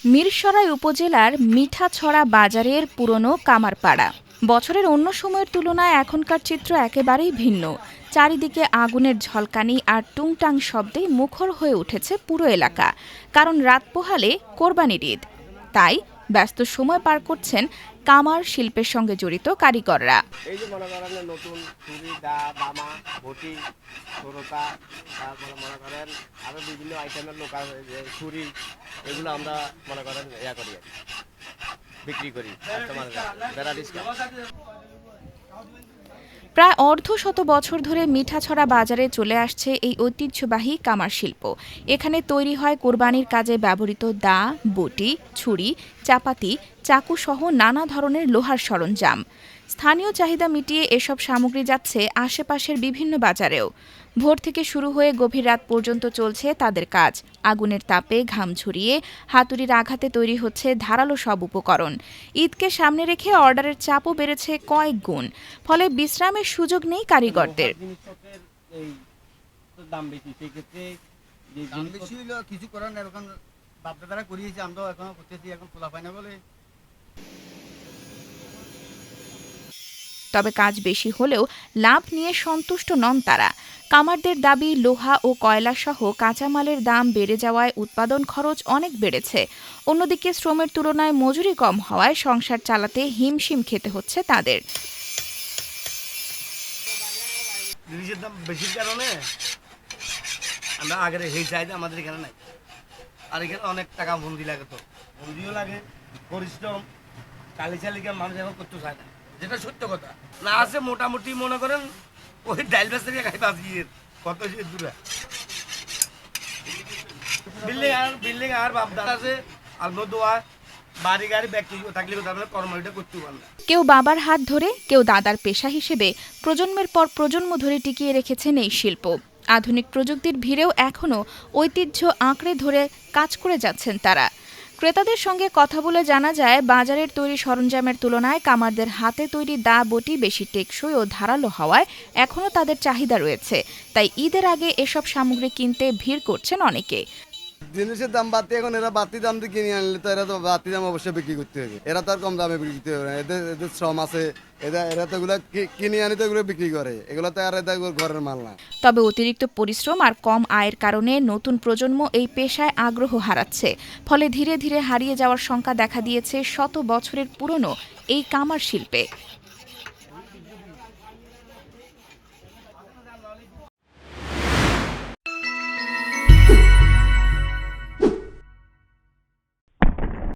মিরসরাই উপজেলার মিঠাছড়া বাজারের পুরনো কামারপাড়া। বছরের অন্য সময়ের তুলনায় এখনকার চিত্র একেবারেই ভিন্ন। চারিদিকে আগুনের ঝলকানি আর টুংটাং শব্দে মুখর হয়ে উঠেছে পুরো এলাকা। কারণ রাত পোহালে কোরবানির ঈদ, তাই ব্যস্ত সময় পার করছেন কামার শিল্পের সঙ্গে জড়িত কারিগররা। এই যে মনে করেন নতুন ছুরি, দা, দামা, বটি, সরতা, তারপরে মনে করেন আরো বিভিন্ন আইটেমের লোকাল ছুরি, এগুলো আমরা মনে করেন করি আর কি, বিক্রি করি কাস্টমারদের যারা ডিসকাউন্ট। প্রায় অর্ধশত বছর ধরে মিঠাছড়া বাজারে চলে আসছে এই ঐতিহ্যবাহী কামার শিল্প। এখানে তৈরি হয় কোরবানির কাজে ব্যবহৃত দা, বটি, ছুরি, চাপাতি, চাকু সহ নানা ধরনের লোহার সরঞ্জাম। স্থানীয় চাহিদা মিটিয়ে এসব সামগ্রী যাচ্ছে আশেপাশের বিভিন্ন বাজারেও। ভোর থেকে শুরু হয়ে গভীর রাত পর্যন্ত চলছে তাদের কাজ। আগুনের তাপে ঘাম ঝরিয়ে হাতুড়ির আঘাতে তৈরি হচ্ছে ধারালো সব উপকরণ। ঈদকে সামনে রেখে অর্ডারের চাপও বেড়েছে কয়েক গুণ। ফলে বিশ্রামের সুযোগ নেই কারিগরদের। কিছু করার না, এখন বাপদাদারা করিয়েছে, আমরা এখনো করতেছি, এখন খোলা পাই না বলে। তবে কাজ বেশি হলেও লাভ নিয়ে সন্তুষ্ট নন তারা। কামারদের দাবি, লোহা ও কয়লা সহ কাঁচামালের দাম বেড়ে যাওয়ায় উৎপাদন খরচ অনেক বেড়েছে। অন্যদিকে শ্রমের তুলনায় মজুরি কম হওয়ায় সংসার চালাতে হিমশিম খেতে হচ্ছে তাদের। জিনিসের দাম বেশির কারণে আমরা আগের এই চাহিদা আমাদের এখানে নাই। আর এখানে অনেক টাকা মন্দি লাগে, তো মন্দিও লাগে, পরিশ্রম, কালি চালিকা মানুষ এখন করতে চায় না, যেটা সত্য কথা। না আছে মোটামুটি মনে করেন ওই ডাইল বেস থেকে খাই বাজিয়ে কত দূরে বিল্ডিং আর বাপদার আছে, আর দোয়া বাড়ি গাড়ি ব্যক্তি থাকলে কর্মটা করতে পারে না। কেউ বাবার হাত ধরে, কেউ দাদার পেশা হিসেবে প্রজন্মের পর প্রজন্ম ধরে টিকিয়ে রেখেছেন এই শিল্প। আধুনিক প্রযুক্তির ভিড়েও এখনও ঐতিহ্য আঁকড়ে ধরে কাজ করে যাচ্ছেন তারা। ক্রেতাদের সঙ্গে কথা বলে জানা যায়, বাজারের তৈরি সরঞ্জামের তুলনায় কামারদের হাতে তৈরি দা, বটি বেশি টেকসই ও ধারালো হওয়ায় এখনও তাদের চাহিদা রয়েছে। তাই ঈদের আগে এসব সামগ্রী কিনতে ভিড় করছেন অনেকে। জিনিসের দাম বাড়তি, এখন এরা বাড়তি দাম দিয়ে কিনে আনলে তো এরা তো বাড়তি দাম অবশ্যই বিক্রি করতে হবে। এরা তো আর কম দামে বিক্রি করতে হবে না, এদের শ্রম আছে, এরা তো এগুলো কিনে আনি তো এগুলো বিক্রি করে, এগুলো তো আর এদের ঘরের মাল না। তবে অতিরিক্ত পরিশ্রম আর কম আয়ের কারণে নতুন প্রজন্ম এই পেশায় আগ্রহ হারাচ্ছে। ফলে ধীরে ধীরে হারিয়ে যাওয়ার শঙ্কা দেখা দিয়েছে শত বছরের পুরনো এই কামার শিল্পে।